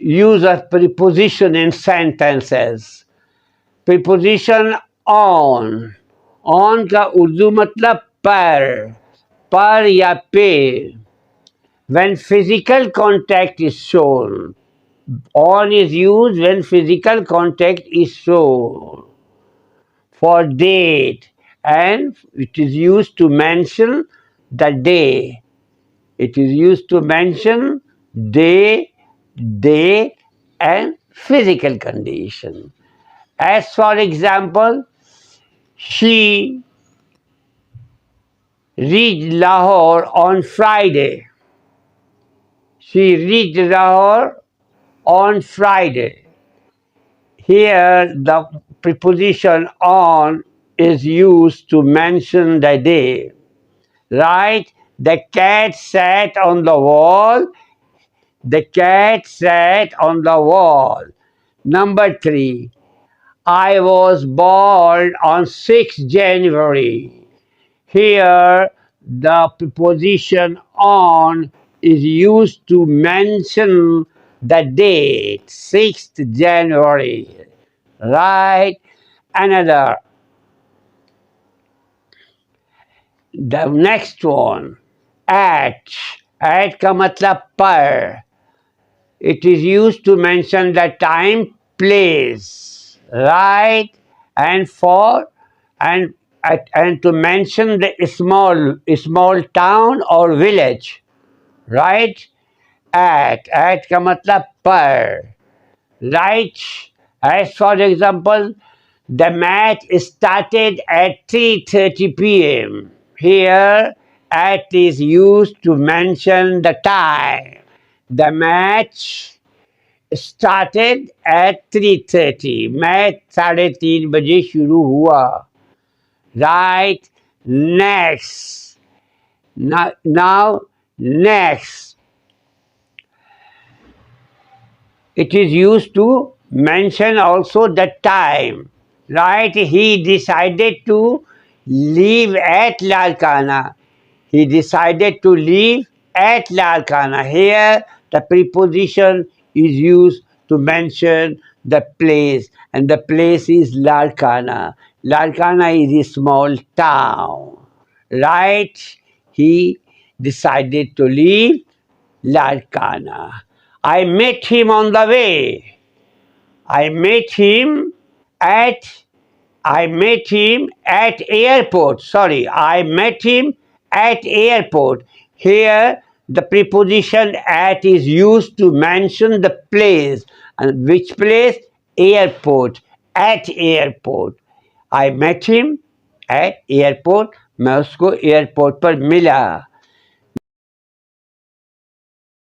use of preposition in sentences. Preposition on. On का उर्दू मतलब पर या पे. When physical contact is shown. On is used when physical contact is shown. For date, and it is used to mention the day. It is used to mention day, date, and physical condition. As for example, she reached Lahore on Friday. She reached Lahore on Friday. Here the preposition on is used to mention the day. Right? The cat sat on the wall. The cat sat on the wall. Number 3. I was born on 6th January. Here the preposition on is used to mention the date, 6th January. Right? Another. The next one, at का मतलब पर. It is used to mention the time, place, right, and for, and to mention the small town or village, right. At का मतलब पर, right. As for example, the match started at 3:30 p.m. Here, at is used to mention the time. The match started at 3:30. Match 3:30 बजे शुरू हुआ. Right? Next. Now, next. It is used to mention also the time. Right? He decided to leave at Larkana. He decided to leave at Larkana. Here, the preposition is used to mention the place, and the place is Larkana. Larkana is a small town. Right? He decided to leave Larkana. I met him on the way. I met him at airport. Sorry, I met him at airport. Here, the preposition at is used to mention the place. And which place? Airport. At airport. I met him at airport. मैं उसको airport पर मिला.